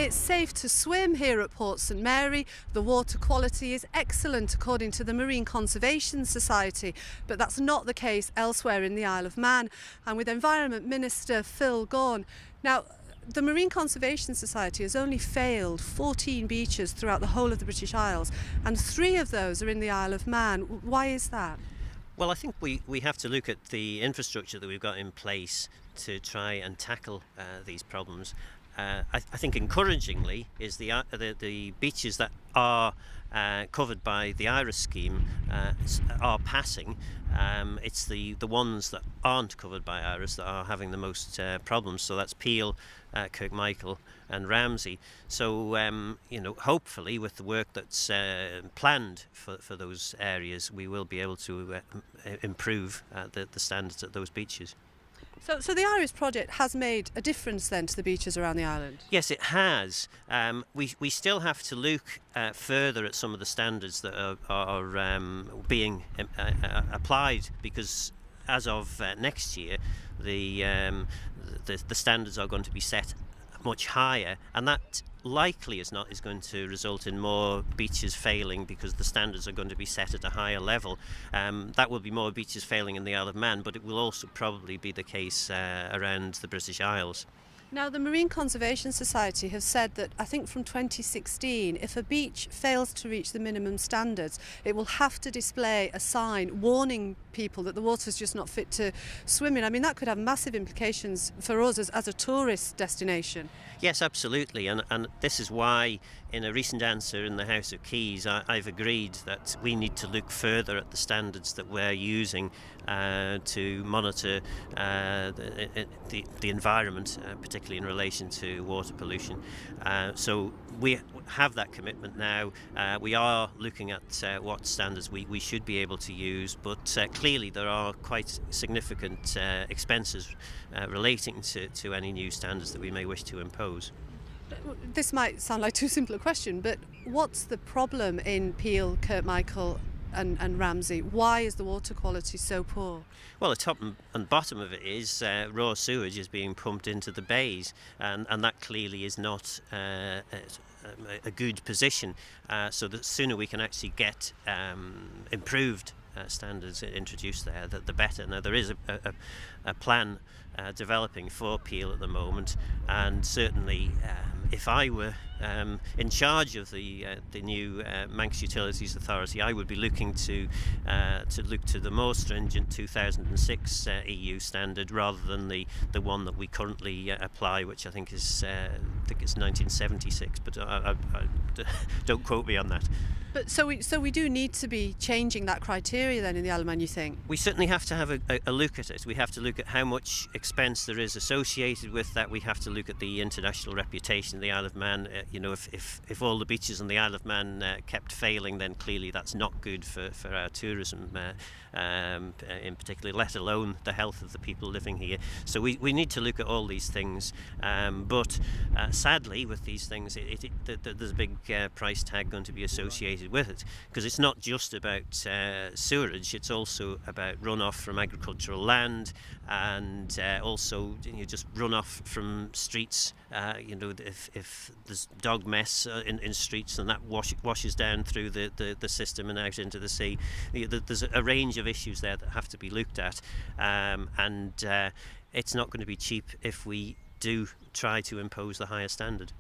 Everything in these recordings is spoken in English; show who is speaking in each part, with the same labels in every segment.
Speaker 1: It's safe to swim here at Port St Mary. The water quality is excellent according to the Marine Conservation Society, but that's not the case elsewhere in the Isle of Man. And with Environment Minister Phil Gawne. Now, the Marine Conservation Society has only failed 14 beaches throughout the whole of the British Isles, and 3 of those are in the Isle of Man. Why is that?
Speaker 2: Well, I think we have to look at the infrastructure that we've got in place to try and tackle these problems. I think encouragingly is the beaches that are covered by the IRIS scheme are passing. It's the ones that aren't covered by IRIS that are having the most problems. So that's Peel, Kirk Michael and Ramsey. So hopefully with the work that's planned for those areas, we will be able to improve the standards at those beaches.
Speaker 1: So the IRIS project has made a difference then to the beaches around the island?
Speaker 2: Yes, it has. We still have to look further at some of the standards that are being applied, because as of next year, the standards are going to be set much higher, and that likely is going to result in more beaches failing because the standards are going to be set at a higher level. That will be more beaches failing in the Isle of Man, but it will also probably be the case around the British Isles.
Speaker 1: Now, the Marine Conservation Society have said that, I think from 2016, if a beach fails to reach the minimum standards, it will have to display a sign warning people that the water's just not fit to swim in. I mean, that could have massive implications for us as a tourist destination.
Speaker 2: Yes, absolutely, and this is why in a recent answer in the House of Keys I've agreed that we need to look further at the standards that we're using to monitor the environment, particularly in relation to water pollution. So we have that commitment now. We are looking at what standards we should be able to use, but clearly there are quite significant expenses relating to any new standards that we may wish to impose.
Speaker 1: This might sound like too simple a question, but what's the problem in Peel, Kirk Michael and Ramsey? Why is the water quality so poor?
Speaker 2: Well, the top and bottom of it is raw sewage is being pumped into the bays, and that clearly is not a good position. So the sooner we can actually get improved standards introduced there, the better. Now, there is a plan developing for Peel at the moment, and certainly if I were in charge of the new Manx Utilities Authority, I would be looking to look to the more stringent 2006 EU standard rather than the one that we currently apply, which I think is 1976. But I don't quote me on that.
Speaker 1: But so we do need to be changing that criteria then in the Isle of Man, you think? We
Speaker 2: certainly have to have a look at it. We have to look at how much expense there is associated with that. We have to look at the international reputation of the Isle of Man. If all the beaches on the Isle of Man kept failing, then clearly that's not good for our tourism in particular, let alone the health of the people living here. So we need to look at all these things. But sadly, with these things, there's a big price tag going to be associated with it, because it's not just about sewerage, it's also about runoff from agricultural land, and also just runoff from streets. If there's dog mess in streets, and that washes down through the system and out into the sea. There's a range of issues there that have to be looked at, and it's not going to be cheap if we do try to impose the higher standard.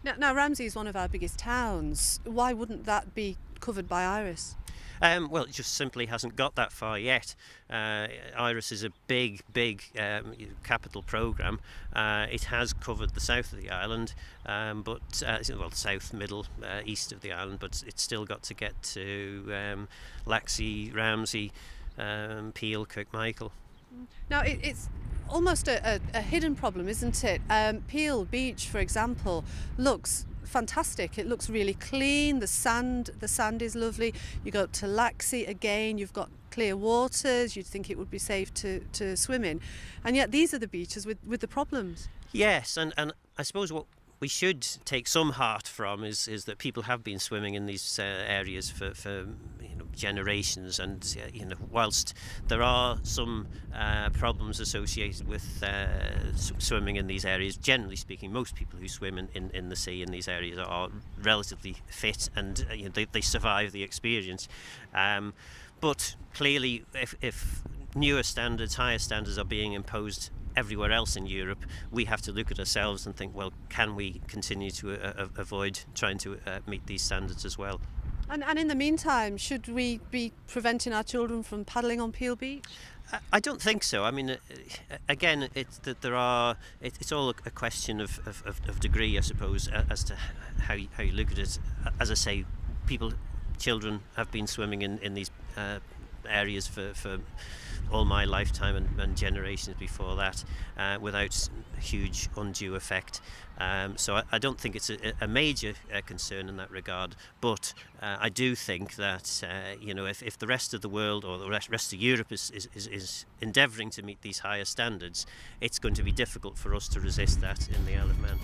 Speaker 1: Now Ramsey is one of our biggest towns. Why wouldn't that be covered by IRIS?
Speaker 2: Well, it just simply hasn't got that far yet. IRIS is a big capital programme. It has covered the south of the island, but south, middle, east of the island, but it's still got to get to Laxey, Ramsey, Peel, Kirk Michael.
Speaker 1: Now it's almost a hidden problem, isn't it? Peel Beach, for example, looks fantastic. It looks really clean. The sand is lovely. You go up to Laxey again, you've got clear waters. You'd think it would be safe to swim in, and yet these are the beaches with the problems.
Speaker 2: Yes, and I suppose we should take some heart from is that people have been swimming in these areas for generations, and whilst there are some problems associated with swimming in these areas, generally speaking, most people who swim in the sea in these areas are relatively fit, and they survive the experience. But clearly, if newer standards, higher standards are being imposed everywhere else in Europe, we have to look at ourselves and think, well, can we continue to avoid trying to meet these standards as well?
Speaker 1: And in the meantime, should we be preventing our children from paddling on Peel Beach?
Speaker 2: I don't think so. I mean, again, it's all a question of degree, I suppose, as to how you look at it. As I say, children have been swimming in these areas for all my lifetime and generations before that, without huge undue effect. So I don't think it's a major concern in that regard, but I do think that if the rest of the world or the rest of Europe is endeavouring to meet these higher standards, it's going to be difficult for us to resist that in the Isle of Man.